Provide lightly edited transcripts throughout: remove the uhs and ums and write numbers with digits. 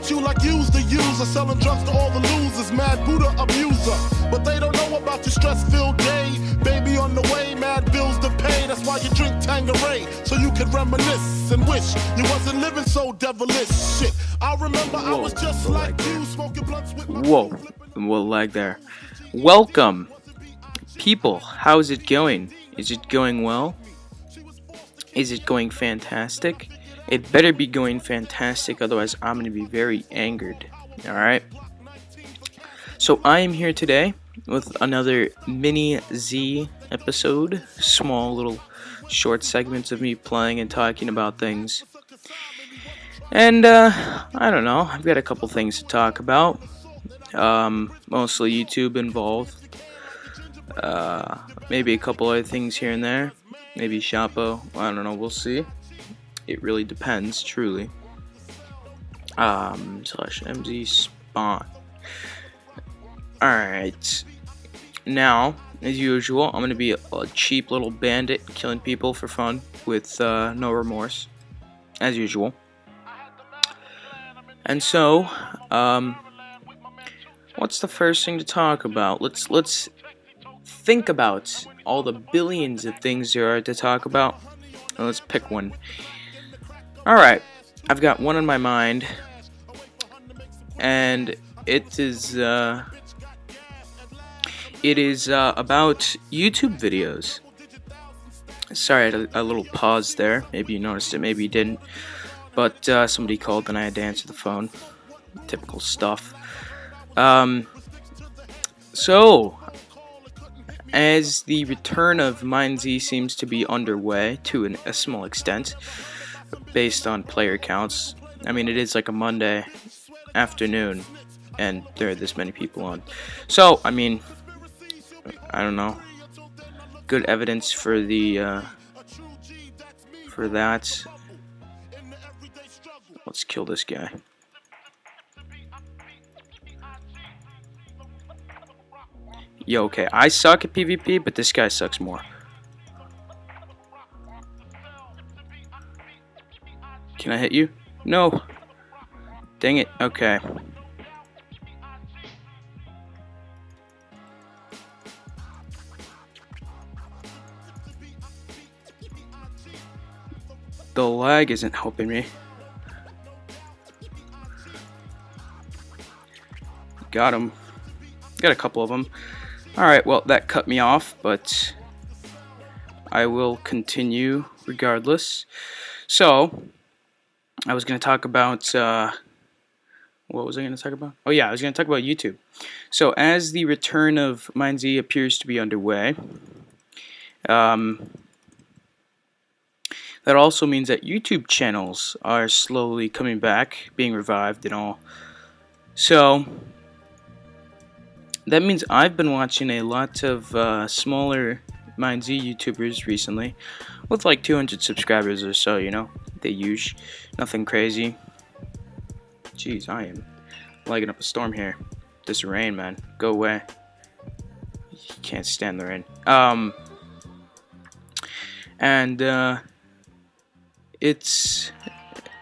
treat you like you's the user, selling drugs to all the losers, mad Buddha abuser. But they don't know about your stress-filled day. Baby on the way, mad bills to pay. That's why you drink Tanqueray, so you can reminisce and wish you wasn't living so devilish. Shit, I remember I was just like you, smoking blunts with my Whoa, lag there. Welcome, people. How is it going? Is it going well? Is it going fantastic? It better be going fantastic, otherwise I'm going to be very angered. Alright? So I am here today with another MiniZ episode. Small little short segments of me playing and talking about things. And, I don't know. I've got a couple things to talk about. Mostly YouTube involved. Maybe a couple other things here and there. Maybe Shoppo. I don't know. We'll see. It really depends, truly. /MZ spawn. Alright. Now, as usual, I'm gonna be a cheap little bandit killing people for fun with no remorse. As usual. And so, what's the first thing to talk about? Let's think about all the billions of things there are to talk about. And let's pick one. Alright, I've got one in my mind, and it is about YouTube videos. Sorry, I had a little pause there. Maybe you noticed it, maybe you didn't. But somebody called and I had to answer the phone. Typical stuff. So, as the return of MiniZ seems to be underway to a small extent, based on player counts. I mean, it is like a Monday afternoon, and there are this many people on. So, I mean, I don't know. Good evidence for the for that. Let's kill this guy. Yo, okay, I suck at PvP, but this guy sucks more. Can I hit you? No. Dang it. Okay. The lag isn't helping me. Got him. Got a couple of them. Alright, well, that cut me off, but I will continue regardless. So, I was going to talk about, what was I going to talk about? Oh yeah, I was going to talk about YouTube. So, as the return of MiniZ appears to be underway, that also means that YouTube channels are slowly coming back, being revived and all. So, that means I've been watching a lot of smaller MiniZ YouTubers recently, with like 200 subscribers or so, you know. They use nothing crazy. Jeez, I am lighting up a storm here. This rain, man, go away. You can't stand the rain.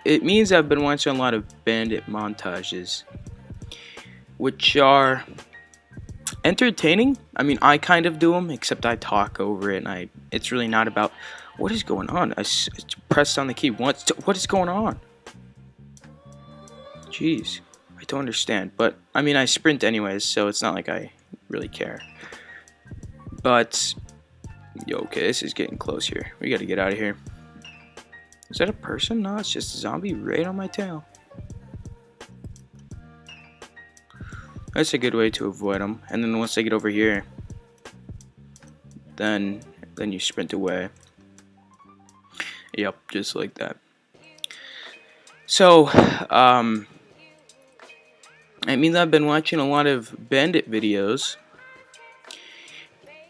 It means I've been watching a lot of bandit montages, which are entertaining. I mean, I kind of do them, except I talk over it, and it's really not about what is going on. I pressed on the key once. What is going on? Jeez, I don't understand. But I mean, I sprint anyways, so it's not like I really care. But yo, okay, this is getting close here. We gotta get out of here. Is that a person? No, it's just a zombie right on my tail. That's a good way to avoid them. And then once they get over here, then you sprint away. Yep, just like that. So, I mean, I've been watching a lot of bandit videos,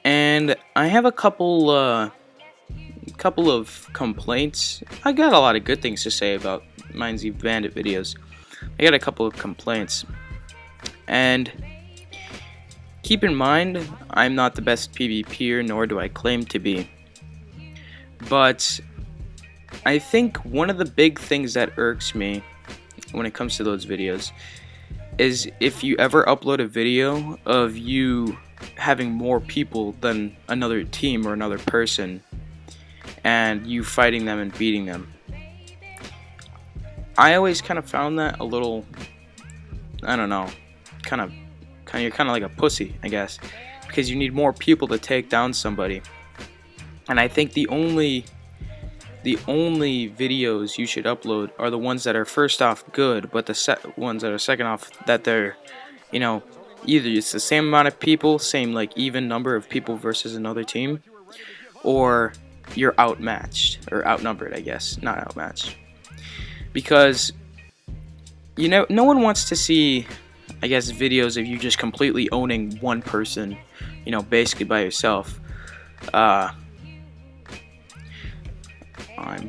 and I have a couple of complaints. I got a lot of good things to say about MiniZ bandit videos. I got a couple of complaints. And keep in mind, I'm not the best PvPer, nor do I claim to be. But I think one of the big things that irks me when it comes to those videos is if you ever upload a video of you having more people than another team or another person and you fighting them and beating them. I always kind of found that a little, I don't know, you're kind of like a pussy, I guess, because you need more people to take down somebody. And I think the only videos you should upload are the ones that are first off good, but the ones that are second off that they're, you know, either it's the same amount of people, same like even number of people versus another team, or you're outmatched or outnumbered, I guess, not outmatched. Because you know, no one wants to see, I guess, videos of you just completely owning one person, you know, basically by yourself. I'm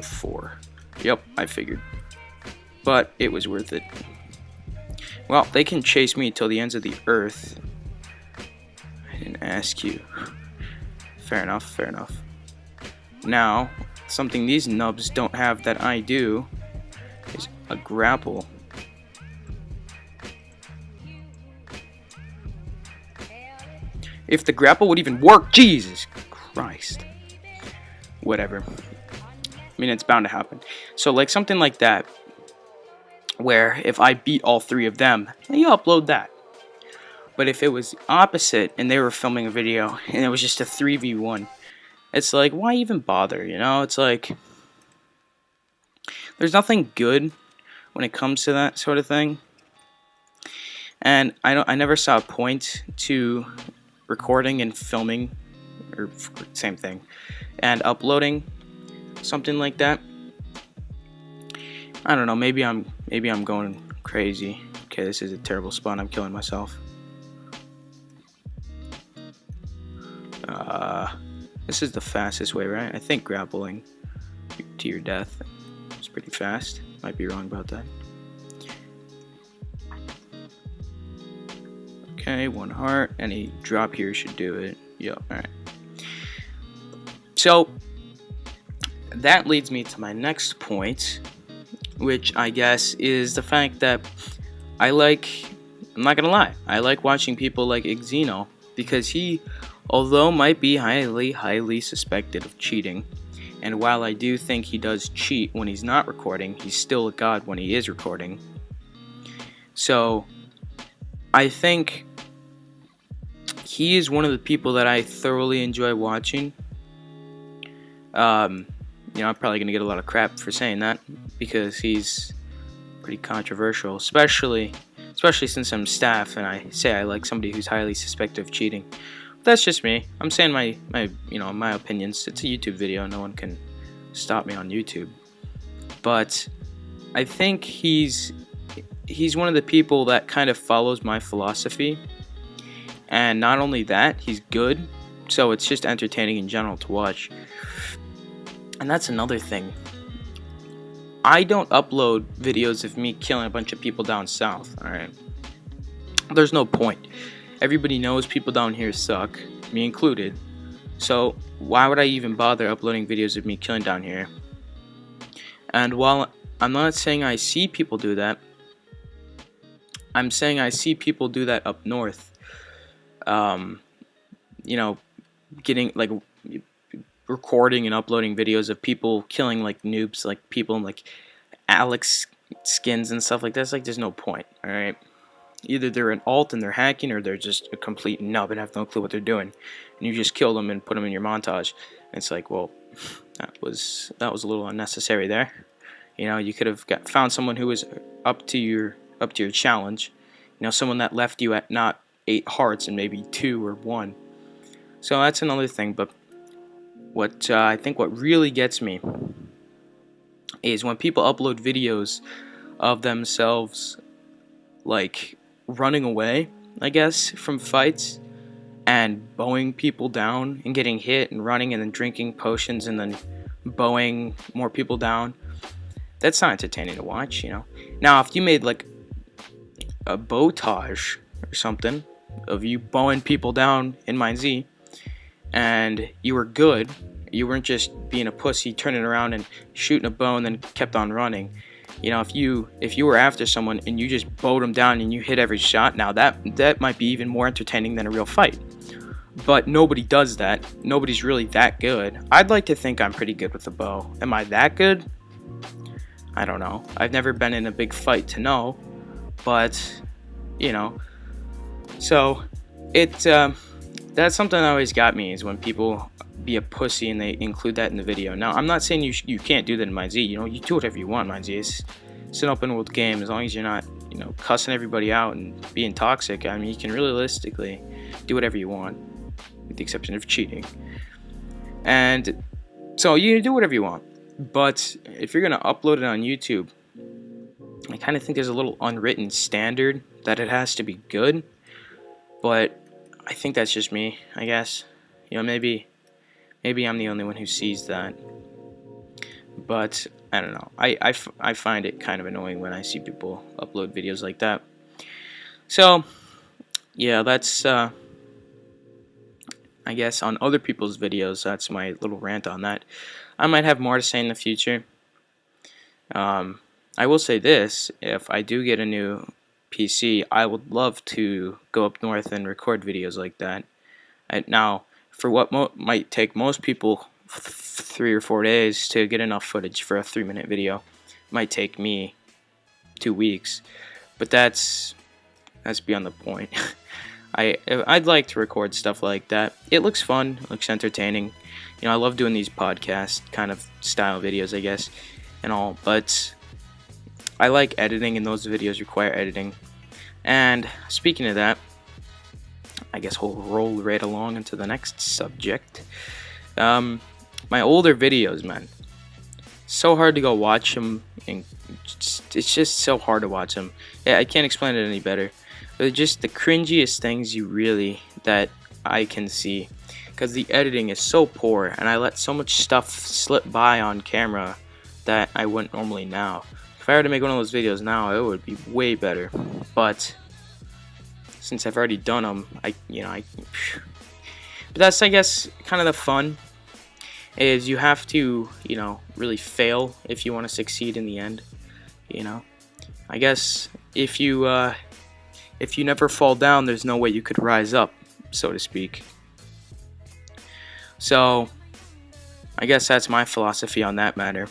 4. Yep, I figured. But it was worth it. Well, they can chase me till the ends of the earth. I didn't ask you. Fair enough, fair enough. Now, something these nubs don't have that I do is a grapple. If the grapple would even work, Jesus Christ. Whatever. I mean, it's bound to happen. So, like, something like that, where if I beat all 3 of them, you upload that. But if it was opposite, and they were filming a video, and it was just a 3v1, it's like, why even bother, you know? It's like, there's nothing good when it comes to that sort of thing. And I never saw a point to recording and filming, or same thing, and uploading something like that. I don't know, maybe I'm going crazy. Okay, this is a terrible spot. I'm killing myself. This is the fastest way, right? I think grappling to your death is pretty fast. Might be wrong about that. Okay, 1 heart. Any drop here should do it. Yep, alright. So, that leads me to my next point, which I guess is the fact that I'm not gonna lie, I like watching people like Xeno, because he, although might be highly suspected of cheating, and while I do think he does cheat when he's not recording, he's still a god when he is recording. So, I think he is one of the people that I thoroughly enjoy watching. You know, I'm probably going to get a lot of crap for saying that, because he's pretty controversial, especially since I'm staff and I say I like somebody who's highly suspected of cheating. But that's just me. I'm saying my opinions. It's a YouTube video. No one can stop me on YouTube. But I think he's one of the people that kind of follows my philosophy. And not only that, he's good. So it's just entertaining in general to watch. And that's another thing. I don't upload videos of me killing a bunch of people down south, alright? There's no point. Everybody knows people down here suck, me included. So why would I even bother uploading videos of me killing down here? And while I'm not saying I see people do that, I'm saying I see people do that up north. You know, getting like recording and uploading videos of people killing like noobs, like people in like Alex skins and stuff like that. It's like there's no point, alright? Either they're an alt and they're hacking, or they're just a complete nub and have no clue what they're doing. And you just kill them and put them in your montage. And it's like, well, that was a little unnecessary there. You know, you could have found someone who was up to your challenge. You know, someone that left you at not 8 hearts and maybe 2 or 1. So that's another thing. But what I think what really gets me is when people upload videos of themselves like running away, I guess, from fights and bowing people down and getting hit and running and then drinking potions and then bowing more people down. That's not entertaining to watch, you know. Now, if you made like a bowtage or something of you bowing people down in MiniZ and you were good, you weren't just being a pussy turning around and shooting a bow and then kept on running, if you were after someone and you just bowed them down and you hit every shot, now that might be even more entertaining than a real fight. But nobody does that. Nobody's really that good. I'd like to think I'm pretty good with a bow. Am I that good? I don't know. I've never been in a big fight to know. But, so that's something that always got me, is when people be a pussy and they include that in the video. Now, I'm not saying you can't do that in MiniZ. You do whatever you want, MiniZ. It's an open world game. As long as you're not, cussing everybody out and being toxic, I mean, you can realistically do whatever you want, with the exception of cheating. And so you do whatever you want. But if you're going to upload it on YouTube, I kind of think there's a little unwritten standard that it has to be good. But I think that's just me, I guess. Maybe I'm the only one who sees that. But I don't know. I find it kind of annoying when I see people upload videos like that. So, yeah, that's, I guess, on other people's videos. That's my little rant on that. I might have more to say in the future. I will say this: if I do get a new PC, I would love to go up north and record videos like that. Now, for what might take most people 3 or 4 days to get enough footage for a 3-minute video, it might take me 2 weeks. But that's beyond the point. I'd like to record stuff like that. It looks fun. It looks entertaining. I love doing these podcast kind of style videos, I guess, and all. But I like editing, and those videos require editing. And speaking of that, I guess we'll roll right along into the next subject. My older videos, man. So hard to go watch them. And it's just so hard to watch them. Yeah, I can't explain it any better. They're just the cringiest things that I can see. Because the editing is so poor, and I let so much stuff slip by on camera that I wouldn't normally now. If I were to make one of those videos now, it would be way better. But since I've already done them, but that's, I guess, kind of the fun. Is you have to, really fail if you want to succeed in the end. I guess if you never fall down, there's no way you could rise up, so to speak. So, I guess that's my philosophy on that matter.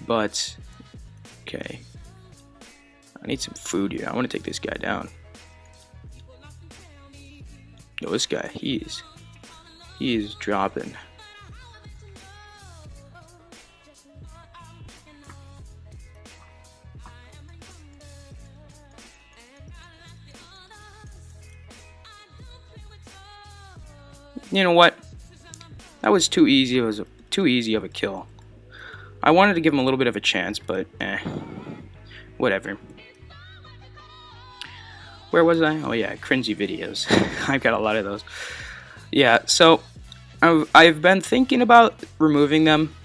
But, okay. I need some food here. I want to take this guy down. Yo, this guy, he is dropping. You know what? That was too easy. It was too easy of a kill. I wanted to give him a little bit of a chance, but whatever. Where was I? Oh yeah, cringy videos. I've got a lot of those. Yeah, so I've been thinking about removing them.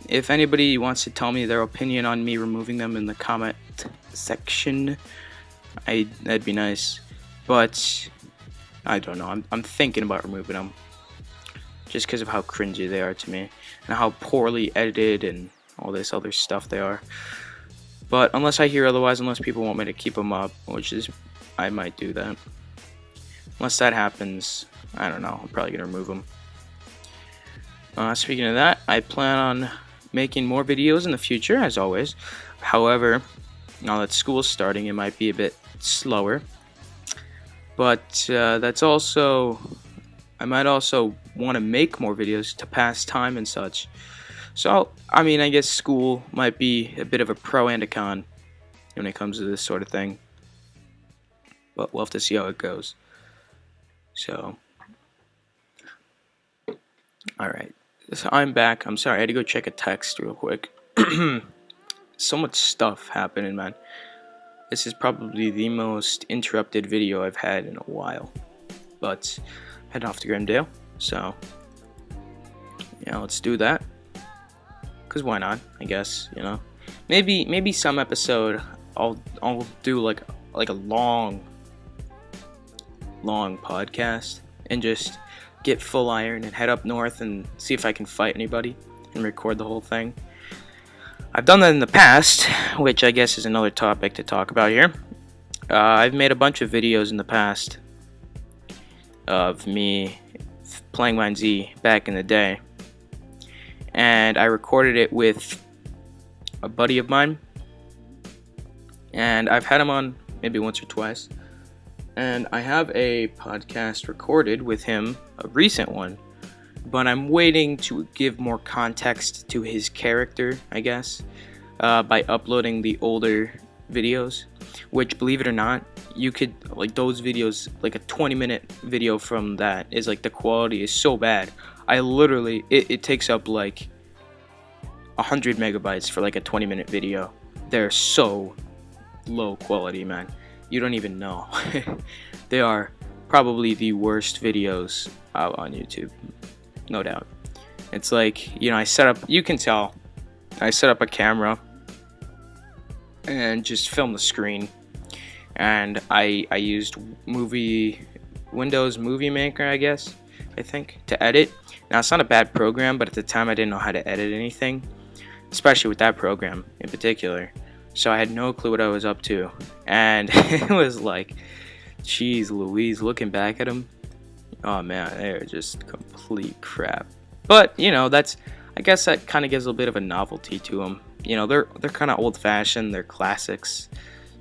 If anybody wants to tell me their opinion on me removing them in the comment section, that'd be nice. But I don't know. I'm thinking about removing them just because of how cringy they are to me and how poorly edited and all this other stuff they are. But unless I hear otherwise, unless people want me to keep them up, which is, I might do that. Unless that happens, I don't know. I'm probably gonna remove them. Speaking of that, I plan on making more videos in the future, as always. However, now that school's starting, it might be a bit slower. But that's also, I might also want to make more videos to pass time and such. So, I mean, I guess school might be a bit of a pro and a con when it comes to this sort of thing. But we'll have to see how it goes. So, alright. So I'm back. I'm sorry, I had to go check a text real quick. So much stuff happening, man. This is probably the most interrupted video I've had in a while. But heading off to Grimdale, so yeah, let's do that. Cause why not? I guess, Maybe some episode I'll do like a long podcast and just get full iron and head up north and see if I can fight anybody and record the whole thing. I've done that in the past, which I guess is another topic to talk about here. I've made a bunch of videos in the past of me playing MiniZ back in the day, and I recorded it with a buddy of mine, and I've had him on maybe once or twice, and I have a podcast recorded with him, a recent one, but I'm waiting to give more context to his character, I guess, by uploading the older videos, which, believe it or not, you could, like, those videos, like a 20-minute video from that is, like, the quality is so bad. I literally, it takes up like 100 megabytes for like a 20-minute video. They're so low quality, man. You don't even know. They are probably the worst videos out on YouTube, no doubt. It's like, you know, you can tell, I set up a camera and just film the screen, and I used Windows Movie Maker, I think, to edit. Now, it's not a bad program, but at the time I didn't know how to edit anything, especially with that program in particular. So I had no clue what I was up to, and it was like, geez Louise, looking back at them, oh man, they're just complete crap. But, you know, I guess that kind of gives a little bit of a novelty to them. You know, they're kind of old-fashioned, they're classics.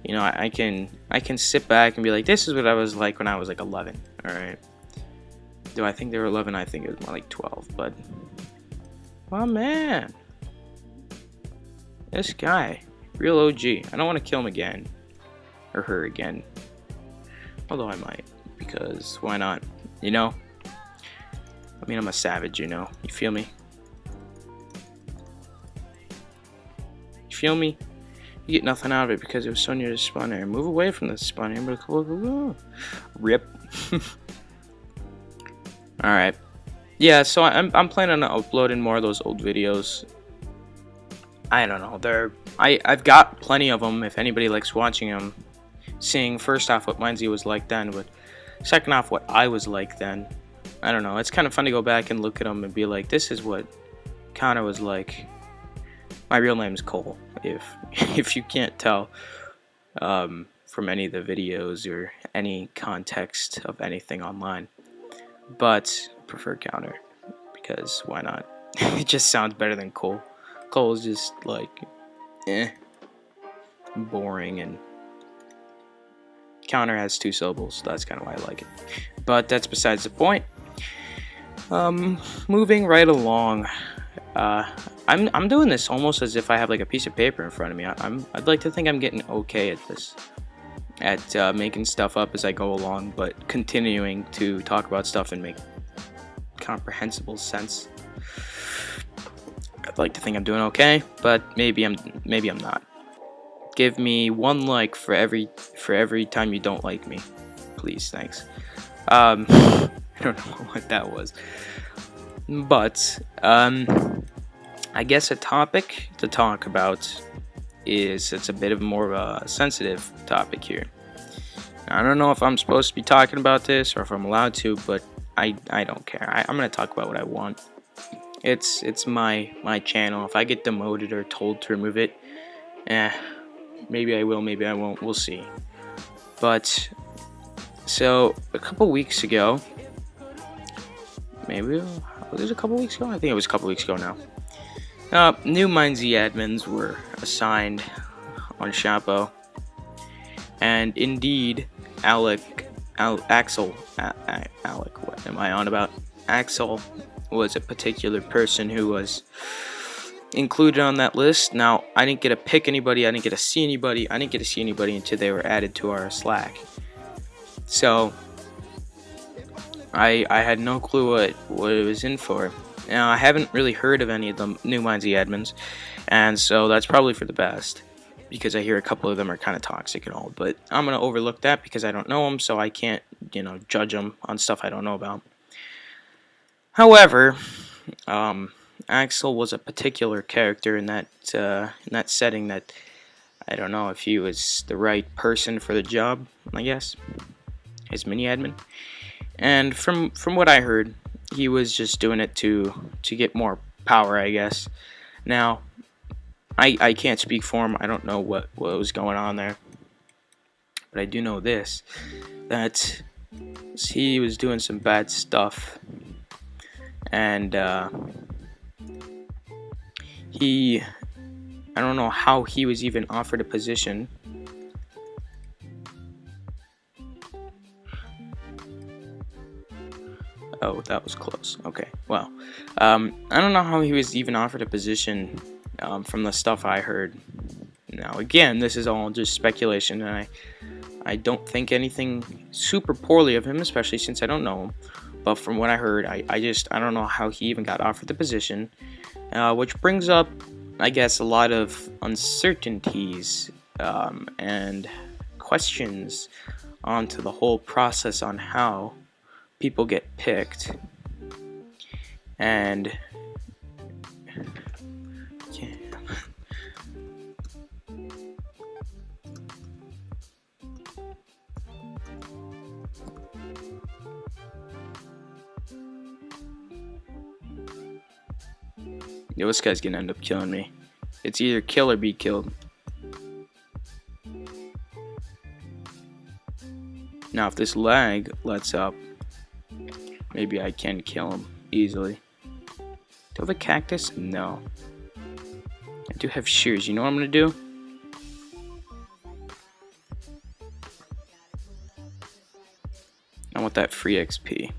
You know, I can sit back and be like, this is what I was like when I was like 11. All right. Do I think they were 11? I think it was more like 12. But, oh man, this guy, real OG. I don't want to kill him again, or her again. Although I might, because why not? You know. I mean, I'm a savage. You know. You feel me? You feel me? You get nothing out of it because it was so near the spawn area. Move away from the spawn area. Rip. Alright. Yeah, so I'm planning on uploading more of those old videos. I don't know. I've got plenty of them if anybody likes watching them. Seeing first off what MiniZ was like then, but second off what I was like then. I don't know. It's kind of fun to go back and look at them and be like, this is what Connor was like. My real name is Cole, if you can't tell from any of the videos or any context of anything online. But I prefer Counter, because why not? It just sounds better than Cole. Cole is just like, boring, and Counter has 2 syllables, so that's kind of why I like it. But that's besides the point. Moving right along. I'm doing this almost as if I have like a piece of paper in front of me. I'd like to think I'm getting okay at this, at making stuff up as I go along, but continuing to talk about stuff and make comprehensible sense. I'd like to think I'm doing okay, but maybe I'm not. Give me 1 like for every time you don't like me, please. Thanks. I don't know what that was, but I guess a topic to talk about it's a bit of more of a sensitive topic here. I don't know if I'm supposed to be talking about this or if I'm allowed to, but I don't care. I'm gonna talk about what I want. It's my channel. If I get demoted or told to remove it, maybe I will, maybe I won't. We'll see. But so a couple weeks ago, maybe was it a couple weeks ago? I think it was a couple weeks ago now. New MiniZ admins were assigned on Chapo, and indeed, Axel, what am I on about? Axel was a particular person who was included on that list. Now, I didn't get to pick anybody, I didn't get to see anybody until they were added to our Slack. So, I had no clue what it was in for. Now, I haven't really heard of any of the new MiniZ admins, and so that's probably for the best, because I hear a couple of them are kind of toxic and all, but I'm going to overlook that because I don't know them, so I can't, judge them on stuff I don't know about. However, Axel was a particular character in that setting that I don't know if he was the right person for the job, I guess, as mini admin. And from what I heard, he was just doing it to get more power, I guess. Now, I can't speak for him. I don't know what was going on there, but I do know this, that he was doing some bad stuff, and I don't know how he was even offered a position. Oh, that was close. Okay, well, I don't know how he was even offered a position from the stuff I heard. Now, again, this is all just speculation, and I don't think anything super poorly of him, especially since I don't know him. But from what I heard, I don't know how he even got offered the position, which brings up, I guess, a lot of uncertainties and questions onto the whole process on how people get picked. And yeah. Yo, this guy's gonna end up killing me. It's either kill or be killed. Now, if this lag lets up, maybe I can kill him easily. Do I have a cactus? No. I do have shears. You know what I'm gonna do? I want that free XP.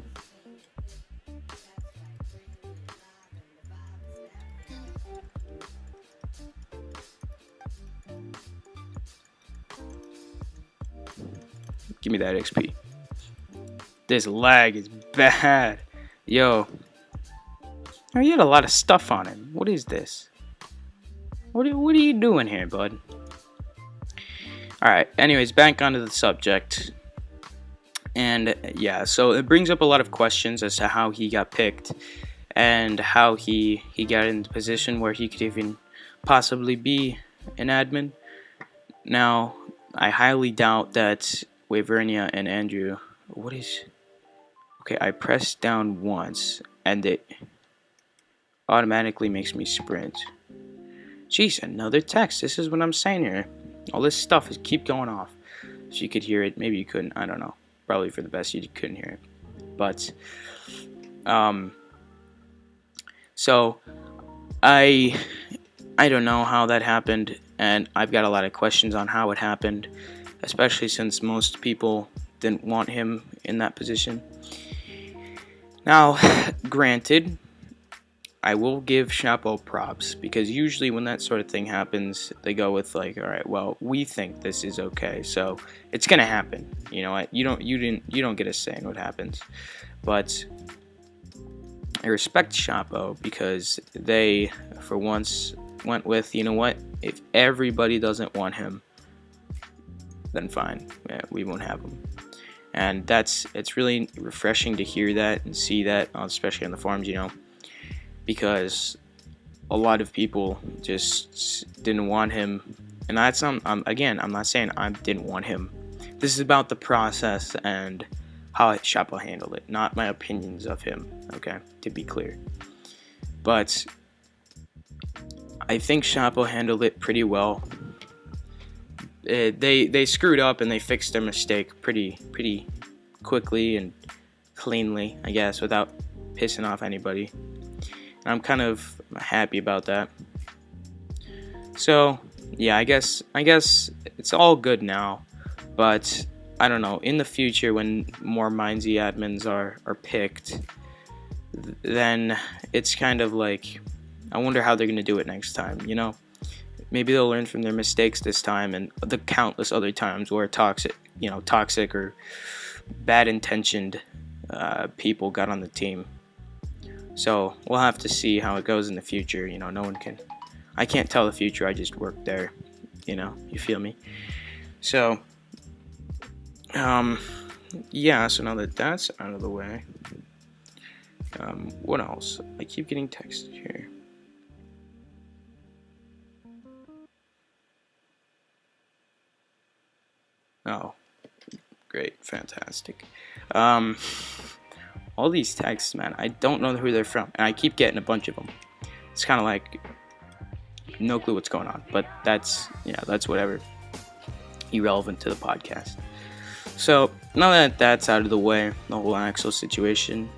Give me that XP. This lag is bad. Yo. Oh, you had a lot of stuff on him. What is this? What are you doing here, bud? Alright, anyways, back onto the subject. And yeah, so it brings up a lot of questions as to how he got picked and how he got in the position where he could even possibly be an admin. Now, I highly doubt that Wavernia and Andrew... What is... Okay, I pressed down once and it automatically makes me sprint. Jeez, another text. This is what I'm saying here. All this stuff is keep going off. So you could hear it. Maybe you couldn't. I don't know. Probably for the best you couldn't hear it. But, so I don't know how that happened, and I've got a lot of questions on how it happened, especially since most people didn't want him in that position. Now, granted, I will give Chapeau props, because usually when that sort of thing happens, they go with like, all right, well, we think this is okay, so it's gonna happen. You know what? You don't get a say in what happens, but I respect Chapeau because they, for once, went with, you know what? If everybody doesn't want him, then fine, yeah, we won't have him. And it's really refreshing to hear that and see that, especially on the forums, you know, because a lot of people just didn't want him. And that's again, I'm not saying I didn't want him. This is about the process and how Chapeau handled it, not my opinions of him, okay, to be clear. But I think Chapeau handled it pretty well. They screwed up and they fixed their mistake pretty quickly and cleanly, I guess, without pissing off anybody. And I'm kind of happy about that. So yeah, I guess it's all good now. But I don't know, in the future when more MiniZ admins are picked, then it's kind of like, I wonder how they're gonna do it next time, you know? Maybe they'll learn from their mistakes this time and the countless other times where toxic or bad intentioned people got on the team. So we'll have to see how it goes in the future. You know, I can't tell the future, I just work there, you know, you feel me? So yeah, so now that that's out of the way, what else? I keep getting texted here. Oh, great, fantastic. All these texts, man, I don't know who they're from, and I keep getting a bunch of them. It's kind of like no clue what's going on. But that's whatever. Irrelevant to the podcast. So now that that's out of the way, the whole Axel situation.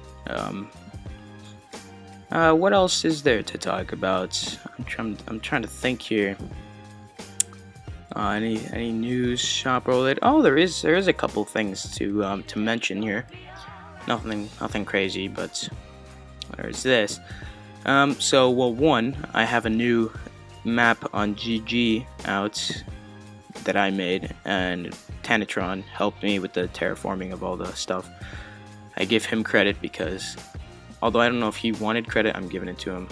What else is there to talk about? I'm trying to think here. Any news, shop related? Oh, there is a couple things to mention here. Nothing crazy, but there's this. One, I have a new map on GG out that I made, and Tanitron helped me with the terraforming of all the stuff. I give him credit because, although I don't know if he wanted credit, I'm giving it to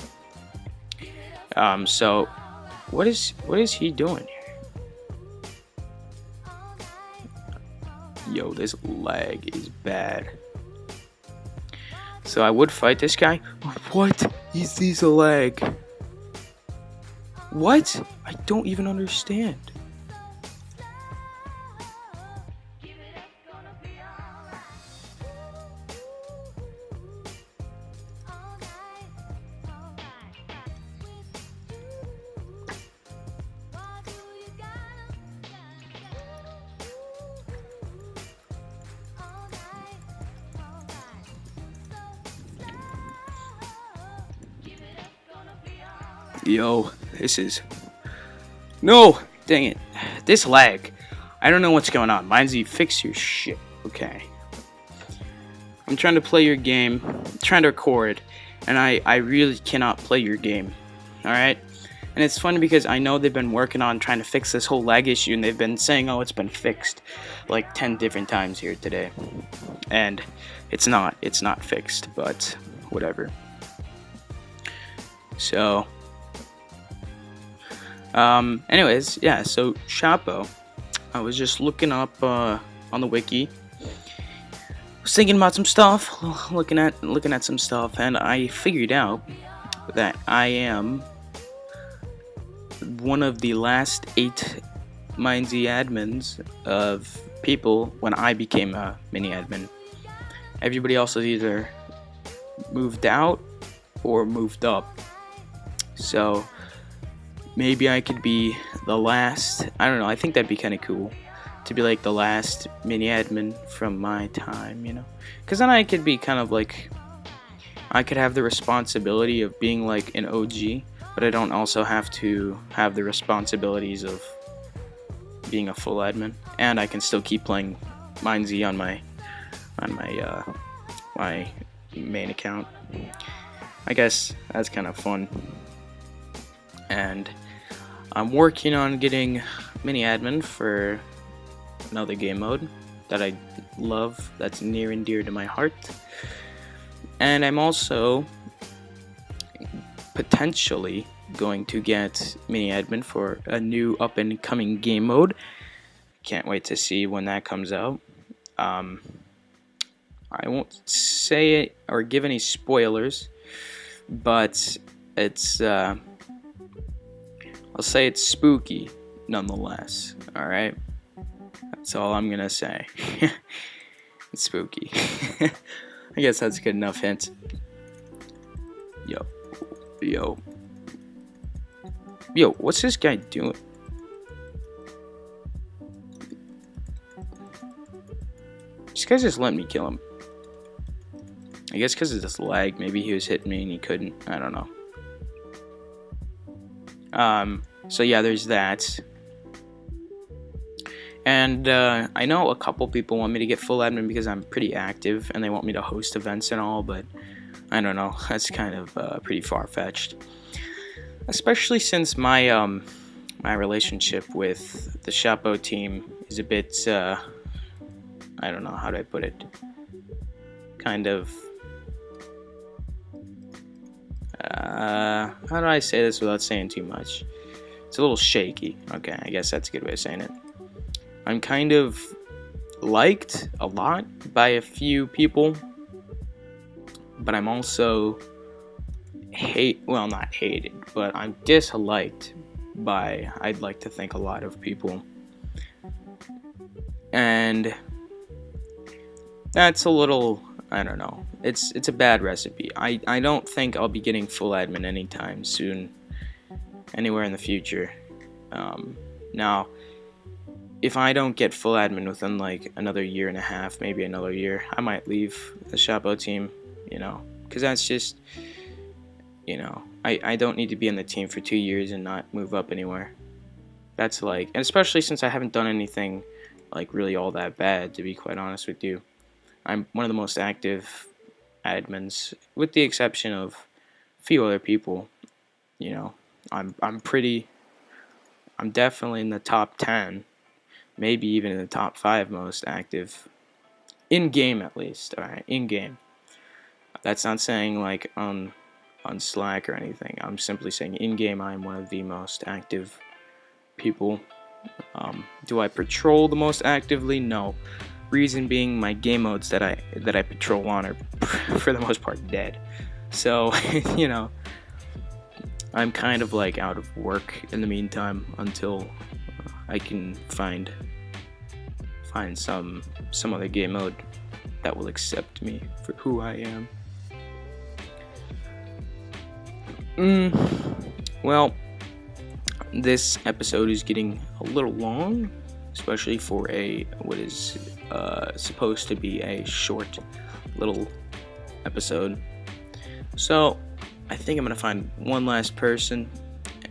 him. So what is he doing here? Yo, this lag is bad. So I would fight this guy. What? He sees a lag. What? I don't even understand. Yo, this is... No! Dang it. This lag. I don't know what's going on. MiniZ, fix your shit. Okay. I'm trying to play your game. I'm trying to record. And I really cannot play your game. Alright? And it's funny because I know they've been working on trying to fix this whole lag issue. And they've been saying, oh, it's been fixed. Like 10 different times here today. And it's not. It's not fixed. But whatever. So... anyways, yeah, so Chapo, I was just looking up on the wiki, was thinking about some stuff, looking at some stuff, and I figured out that I am one of the last 8 MiniZ admins of people when I became a mini admin. Everybody else has either moved out or moved up, so maybe I could be the last. I don't know. I think that'd be kind of cool to be like the last mini admin from my time, you know? Because then I could be kind of like, I could have the responsibility of being like an OG, but I don't also have to have the responsibilities of being a full admin, and I can still keep playing MiniZ on my main account. I guess that's kind of fun. And I'm working on getting mini admin for another game mode that I love, that's near and dear to my heart. And I'm also potentially going to get mini admin for a new up and coming game mode. Can't wait to see when that comes out. I won't say it or give any spoilers, but it's I'll say it's spooky, nonetheless. Alright? That's all I'm gonna say. It's spooky. I guess that's a good enough hint. Yo, what's this guy doing? This guy's just letting me kill him. I guess because of this lag, maybe he was hitting me and he couldn't. I don't know. So yeah, there's that. And I know a couple people want me to get full admin because I'm pretty active and they want me to host events and all, but I don't know, that's kind of pretty far-fetched. Especially since my my relationship with the Chapo team is a bit, I don't know, how do I put it? Kind of, how do I say this without saying too much? It's a little shaky. Okay, I guess that's a good way of saying it. I'm kind of liked a lot by a few people, but I'm also not hated, but I'm disliked by, I'd like to think, a lot of people. And that's a little, I don't know, it's a bad recipe. I don't think I'll be getting full admin anytime soon. anywhere in the future. Now, if I don't get full admin within like another year and a half, maybe another year, I might leave the Chapeau team, because that's just, I don't need to be on the team for 2 years and not move up anywhere. That's like, and especially since I haven't done anything like really all that bad, to be quite honest with you. I'm one of the most active admins, with the exception of a few other people. I'm definitely in the top 10, maybe even in the top 5 most active in game, at least. All right, in game. That's not saying like on Slack or anything. I'm simply saying in game I'm one of the most active people. Do I patrol the most actively? No. Reason being, my game modes that I patrol on are for the most part dead. So I'm kind of like out of work in the meantime until I can find some other game mode that will accept me for who I am. Well, this episode is getting a little long, especially for what is supposed to be a short little episode. So I think I'm gonna find one last person,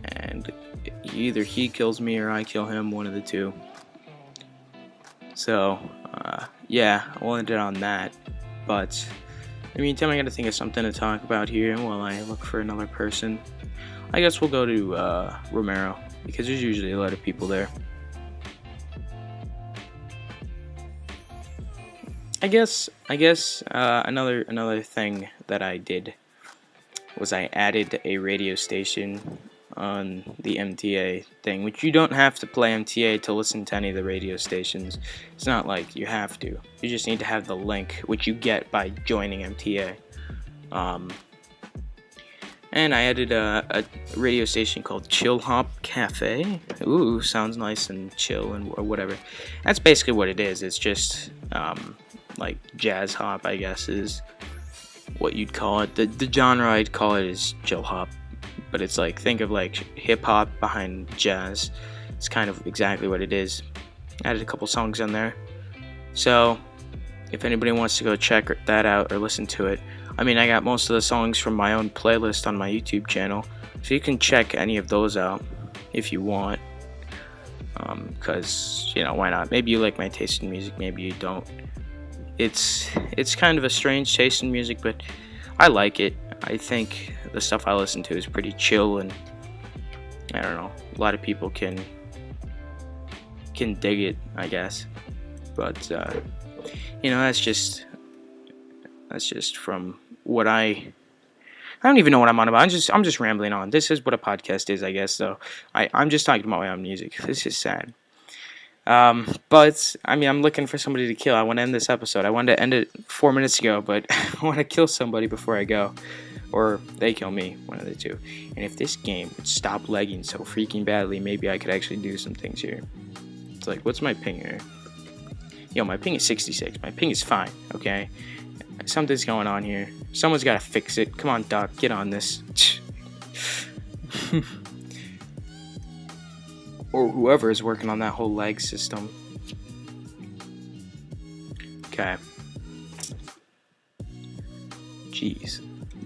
and either he kills me or I kill him, one of the two. So yeah, I'll end it on that. But in the meantime, I gotta think of something to talk about here while I look for another person. I guess we'll go to Romero, because there's usually a lot of people there. I guess another thing that I did was I added a radio station on the MTA thing, which you don't have to play MTA to listen to any of the radio stations. It's not like you have to. You just need to have the link, which you get by joining MTA. And I added a radio station called Chill Hop Cafe. Ooh, sounds nice and chill or whatever. That's basically what it is. It's just like jazz hop, I guess, is what you'd call it. The genre I'd call it is chill hop, but it's like, think of like hip hop behind jazz. It's kind of exactly what it is. Added a couple songs on there. So if anybody wants to go check that out or listen to it, I mean, I got most of the songs from my own playlist on my YouTube channel, so you can check any of those out if you want. Because, why not? Maybe you like my taste in music, maybe you don't. It's kind of a strange taste in music, but I like it. I think the stuff I listen to is pretty chill, and I don't know, a lot of people can dig it, I guess. But that's just from what I don't even know what I'm on about. I'm just rambling on. This is what a podcast is, I guess. So I'm just talking about my own music. This is sad. But I mean, I'm looking for somebody to kill. I want to end this episode. I wanted to end it 4 minutes ago, but I want to kill somebody before I go, or they kill me, one of the two. And if this game would stop lagging so freaking badly, maybe I could actually do some things here. It's like, what's my ping here? Yo, my ping is 66. My ping is fine, okay? Something's going on here. Someone's got to fix it. Come on, Doc, get on this. Or whoever is working on that whole lag system. Okay. Jeez.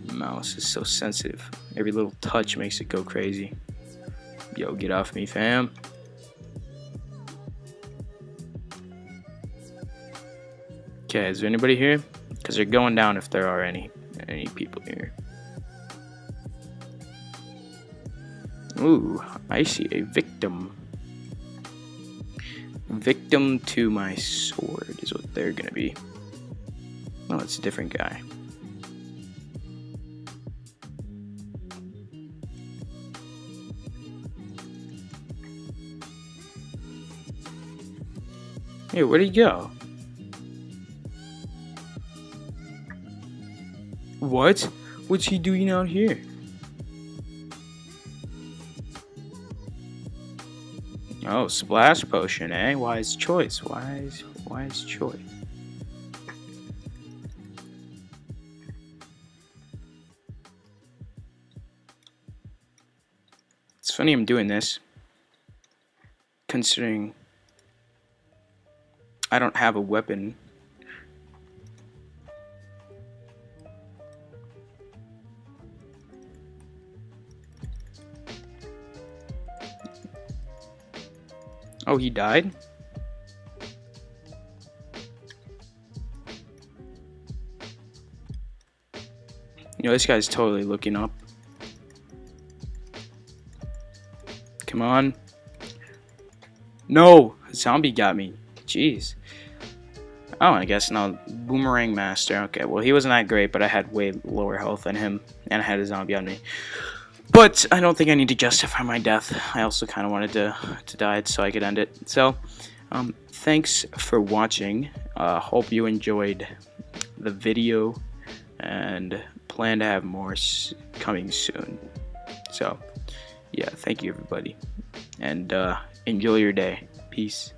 The mouse is so sensitive. Every little touch makes it go crazy. Yo, get off me, fam. Okay, is there anybody here? Because they're going down if there are any people here. Ooh, I see a victim. Victim to my sword is what they're gonna be. Oh, it's a different guy. Hey, where'd he go? What? What's he doing out here? Oh, splash potion, eh? Wise choice. Wise choice. It's funny I'm doing this, considering I don't have a weapon. Oh, he died? You know, this guy's totally looking up. Come on. No! A zombie got me. Jeez. Oh, I guess now Boomerang Master. Okay, well, he wasn't that great, but I had way lower health than him, and I had a zombie on me. But I don't think I need to justify my death. I also kind of wanted to die so I could end it. So, thanks for watching. Hope you enjoyed the video, and plan to have more coming soon. So, yeah, thank you everybody, and enjoy your day. Peace.